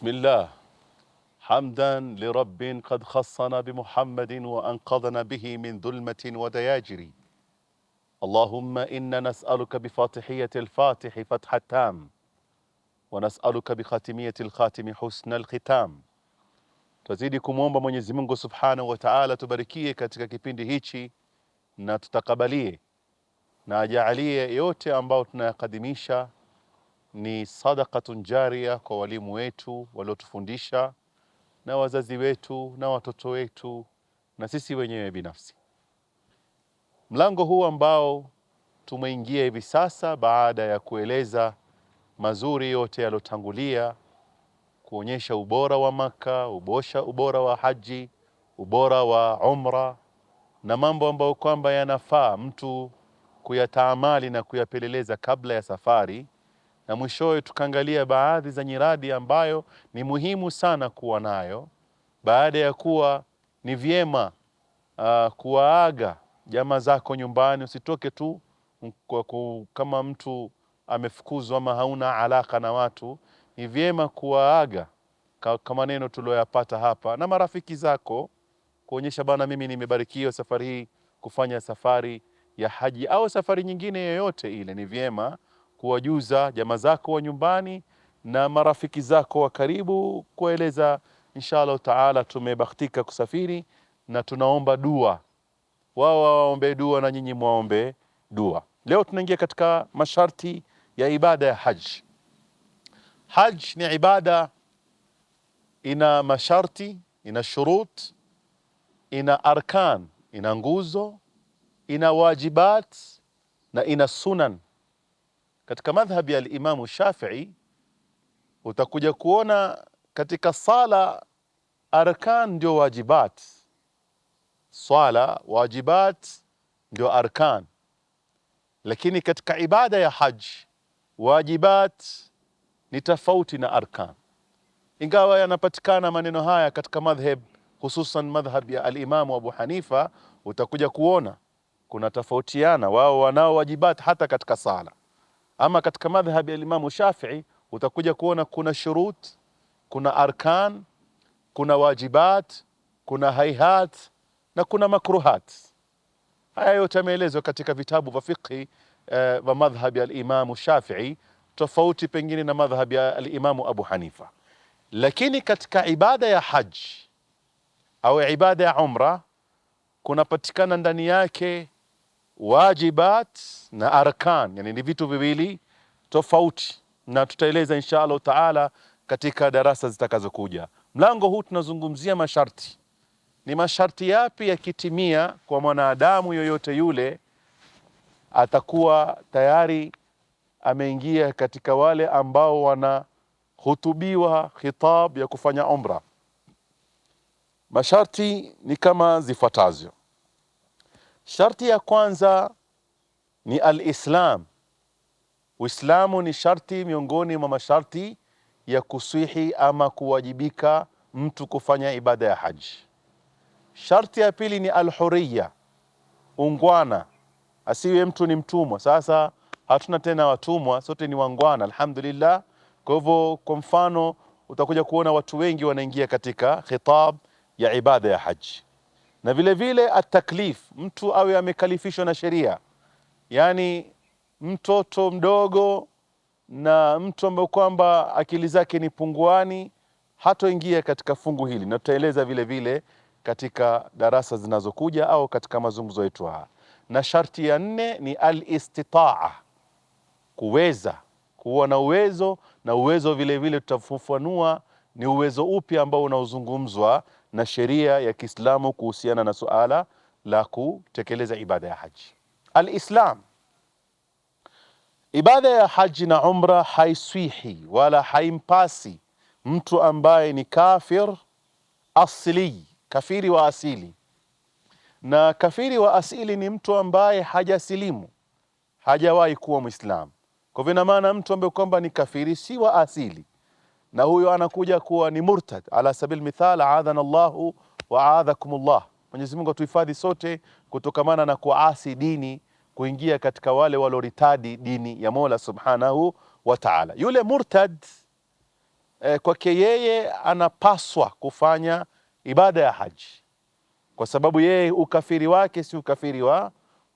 بسم الله حمدا لرب قد خصنا بمحمد وأنقذنا به من ظلمة ودياجر. اللهم إنا نسألك بفاتحية الفاتح فتح التام ونسألك بخاتمية الخاتم حسن الختام. Tuzidi kumwomba Mwenyezi Mungu Subhanahu wa Ta'ala tubarikie katika kipindi hichi na tutakabalie na ajaalie yote ambao tunayakadimisha ni sadaqatun jaria kwa walimu wetu waliotufundisha na wazazi wetu na watoto wetu na sisi wenyewe binafsi. Mlango huu ambao tumeingia hivi sasa baada ya kueleza mazuri yote yalotangulia, kuonyesha ubora wa Maka, ubora wa haji, ubora wa umra na mambo ambayo kwamba yanafaa mtu kuyataamali na kuyapeleleza kabla ya safari, na mwishowe tukaangalia baadhi za nyiradi ambayo ni muhimu sana kuwa nayo baada ya kuwa ni vyema kuwaaga jamaa zako nyumbani. Usitoke tu kama mtu amefukuzwa ama hauna alaka na watu. Ni vyema kuwaaga kama neno tulioyapata hapa na marafiki zako, kuonyesha bana, mimi nimebarikiwa safari hii kufanya safari ya haji au safari nyingine yoyote ile. Ni vyema kuwajuza jamaa zako wa nyumbani na marafiki zako wa karibu, kueleza inshallah taala tumebahatika kusafiri na tunaomba dua. Wao waombe dua na nyinyi muombe dua. Leo tunaingia katika masharti ya ibada ya haji. Haji ni ibada, ina masharti, ina shurut, ina arkan, ina nguzo, ina wajibat na ina sunan. Katika madhhabi ya al-Imam Shafi'i utakuja kuona katika sala arkan ndio wajibat, swala wajibat ndio arkan, lakini katika ibada ya haji wajibat ni tofauti na arkan. Ingawa yanapatikana maneno haya katika madhhab, hususan madhhab ya al-Imam Abu Hanifa, utakuja kuona kuna tofautiana, wao wanao wajibat hata katika sala. Ama katika madhhab ya al-Imam Shafi'i utakuja kuona kuna shurut, kuna arkan, kuna wajibat, kuna hayhat na kuna makruhat. Haya yote yameelezwa katika vitabu vya fiqh wa madhhab ya al-Imam Shafi'i, tofauti pengine na madhhab ya al-Imam Abu Hanifa. Lakini katika ibada ya haji au ibada ya umra kunapatikana ndani yake wajibat na arkan, yani ni vitu viwili tofauti, na tutaeleza insha Allah taala katika darasa zitakazokuja. Mlango huu tunazungumzia masharti. Ni masharti yapi yakitimia kwa mwanadamu yoyote yule atakuwa tayari ameingia katika wale ambao wanahutubiwa khitab ya kufanya umra. Masharti ni kama zifuatavyo. Sharti ya kwanza ni al-Islam. Uislamu ni sharti miongoni mwa masharti ya kuswihi ama kuwajibika mtu kufanya ibada ya haji. Sharti ya pili ni al-hurriya, ungwana, asiwe mtu ni mtumwa. Sasa hatuna tena watumwa, sote ni wangwana alhamdulillah. Kwa hivyo, kwa mfano, utakuja kuona watu wengi wanaingia katika khitab ya ibada ya haji. Na vile vile at-taklif, mtu awe amekalifishwa na sheria, yani mtoto mdogo na mtu ambaye kwamba akili zake ni punguani hatoingia katika fungu hili, na tutaeleza vile vile katika darasa zinazokuja au katika mazungumzo yetu haya. Na sharti ya nne ni al-istitaa, kuweza, kuwa na uwezo. Na uwezo vile vile tutafafanua ni uwezo upi ambao unaozungumzwa na sheria ya Kiislamu kuhusiana na suala la kutekeleza ibada ya haji. Al-Islam, ibada ya haji na umra haiswihi wala haimpasi mtu ambaye ni kafir asili, kafiri wa asili. Na kafiri wa asili ni mtu ambaye hajasilimu, hajawahi kuwa Muislamu. Kwa hivyo ina maana mtu ambaye kwamba ni kafiri si wa asili, na huyo anakuja kuwa ni murtad ala sabil mithal, aadhana Allahu wa aadhakumullah. Mwenyezi Mungu atuhifadhi sote kutokamana na kuasi dini, kuingia katika wale waloritadi dini ya Mola Subhanahu wa Ta'ala. Yule murtad kwake yeye anapaswa kufanya ibada ya haji, kwa sababu yeye ukafiri wake si ukafiri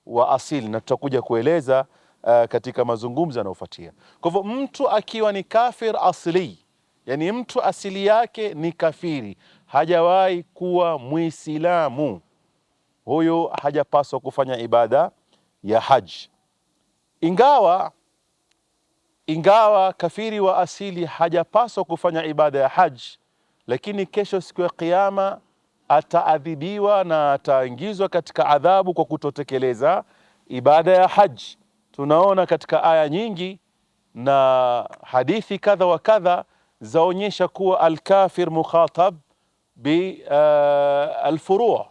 wa asili, na tutakuja kueleza katika mazungumzo yanayofuatia. Kwa hivyo mtu akiwa ni kafir asli, yani mtu asili yake ni kafiri, hajawahi kuwa Muislamu, huyo hajapaswa kufanya ibada ya haji. Ingawa kafiri wa asili hajapaswa kufanya ibada ya haji, lakini kesho siku ya Kiyama ataadhibiwa na ataingizwa katika adhabu kwa kutotekeleza ibada ya haji. Tunaona katika aya nyingi na hadithi kadha wa kadha zaonyesha kuwa alkafir mukhatab bi alfuru',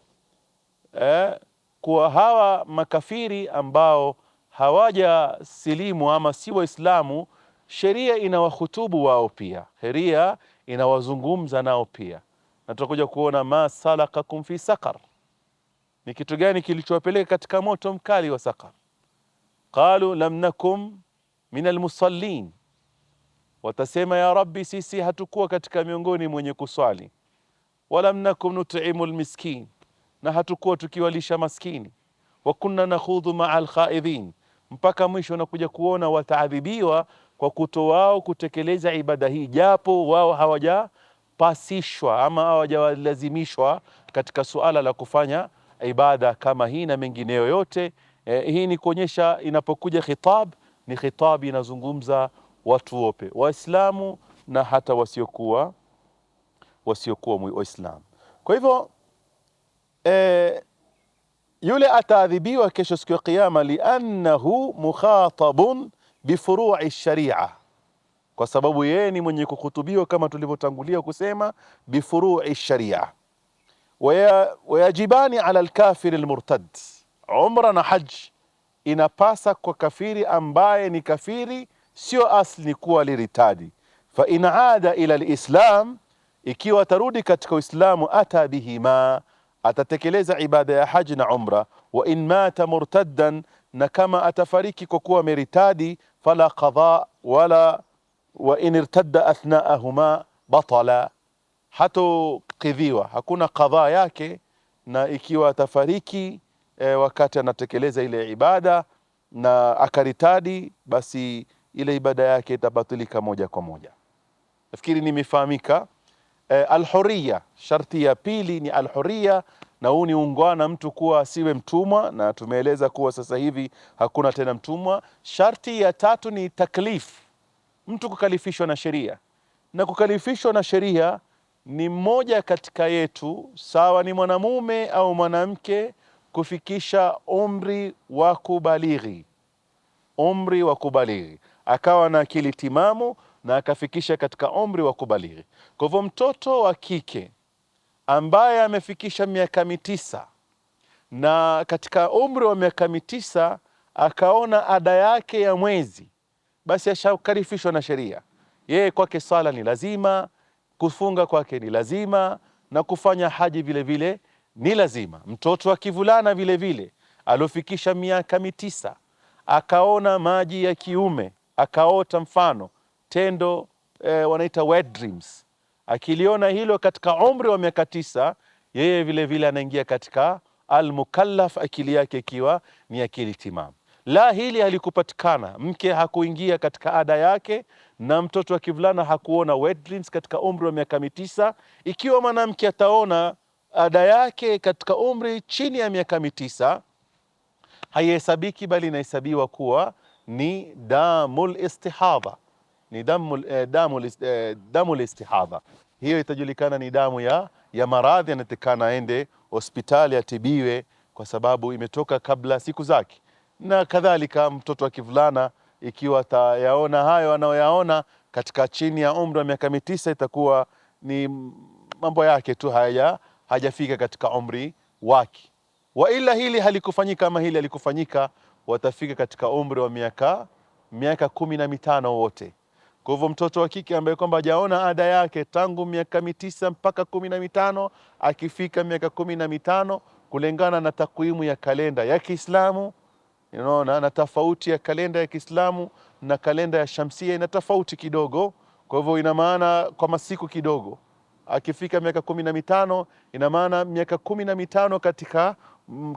kuwa hawa makafiri ambao hawaja silimu ama si Waislamu, sheria inawahutubu wao pia, sheria inawazungumza nao pia, na tutakuja kuona ma salakakum fi saqar, ni kitu gani kilichowapeleka katika moto mkali wa saqar. Qalu lam nakum min almusallin, watasema ya Rabbi, sisi hatukuwa katika miongoni mwenye kuswali. Walam nakum nut'imu almiskin, na hatukuwa tukiwalisha maskini. Wa kunna nakhudhu ma'a alkhaidhin, mpaka mwisho nakuja kuona wataadhibiwa kwa kutowao kutekeleza ibada hii, japo wao hawajapasishwa ama hawajawalazimishwa katika suala la kufanya ibada kama hii na mengineyo yote. Hii ni kuonyesha inapokuja khitab, ni khitab inazungumza watu wote, Waislamu na hata wasiokuwa Waislamu. Kwa hivyo yule ataadhibiwa kesho siku ya Kiyama, liannahu mukhatabun bifuru'i sharia, kwa sababu yeye ni mwenye kuhutubiwa kama tulivyotangulia kusema bifuru'i sharia. Wayajibani ala alkafir almurtad, umra na haj inapasa kwa kafiri ambaye ni kafiri sio asli, ni kuwa liritadi. Fa in aada ila alislam, ikiwa tarudi katika Uislamu, ata bihima, atatekeleza ibada ya haji na umra. Wa in mata murtaddan, na kama atafariki kwa kuwa meritadi, fala qadha wala wa in irtadda athnaahuma batala, hato qidhiwa, hakuna qadha yake. Na ikiwa atafariki wakati anatekeleza ile ibada na akaritadi, basi ile ibada yake itabatilika moja kwa moja. Nafikiri nimefahamika. Alhurriya, sharti ya pili ni alhurriya, na huu ni ungwana, mtu kuwa asiwe mtumwa, na tumeeleza kuwa sasa hivi hakuna tena mtumwa. Sharti ya tatu ni taklif, mtu kukalifishwa na sheria, na kukalifishwa na sheria ni mmoja katika yetu, sawa ni mwanamume au mwanamke, kufikisha umri wa kubalighi, akawa na akili timamu na akafikisha katika umri wa kubalighi. Kwa hivyo mtoto wa kike ambaye amefikisha miaka 9 na katika umri wa miaka 9 akaona ada yake ya mwezi, basi ashakarifishwa na sheria. Yeye kwake sala ni lazima, kufunga kwake ni lazima, na kufanya haji vile vile ni lazima. Mtoto wa kivulana vile vile aliofikisha miaka 9 akaona maji ya kiume, akaota mfano tendo wanaita wet dreams, akiliona hilo katika umri wa miaka 9, yeye vile vile anaingia katika almukallaf, akili yake ikiwa ni akili timamu. La, hili halikupatikana, mke hakuingia katika ada yake na mtoto wa kivulana hakuona wet dreams katika umri wa miaka 9. Ikiwa mwanamke ataona ada yake katika umri chini ya miaka 9, haihesabiki, bali inahesabiwa kuwa ni damul istihadha, ni damul istihadha. Hiyo itajulikana ni damu ya maradhi, anatakana aende hospitali atibiwe kwa sababu imetoka kabla siku zake. Na kadhalika mtoto wa kivulana ikiwa atayaona hayo anayoyaona katika chini ya umri wa miaka 9, itakuwa ni mambo yake tu, hajafika katika umri wake. Wa ila hili halikufanyika, ama hili halikufanyika, watafika katika umri wa miaka 15 wote. Kwa hivyo mtoto wa kike ambaye kwamba hajaona ada yake tangu miaka 9 mpaka 15, akifika miaka 15 kulingana na takwimu ya kalenda ya Kiislamu, unaona, na tofauti ya kalenda ya Kiislamu na kalenda ya Shamsia ina tofauti kidogo. Kwa hivyo ina maana kwa masiku kidogo, akifika miaka 15 ina maana miaka 15 katika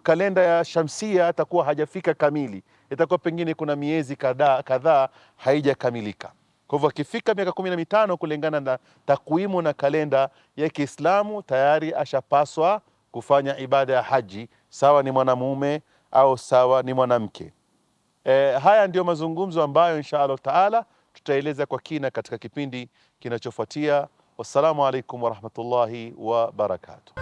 kalenda ya shamsia atakuwa hajafika kamili, itakuwa pengine kuna miezi kadhaa haijakamilika. Kwa hivyo akifika miaka 15 kulingana na takwimu na kalenda ya Kiislamu tayari ashapaswa kufanya ibada ya haji, sawa ni mwanamume au sawa ni mwanamke. Haya ndio mazungumzo ambayo insha Allah taala tutaeleza kwa kina katika kipindi kinachofuatia. Wassalamu alaikum warahmatullahi wabarakatuh.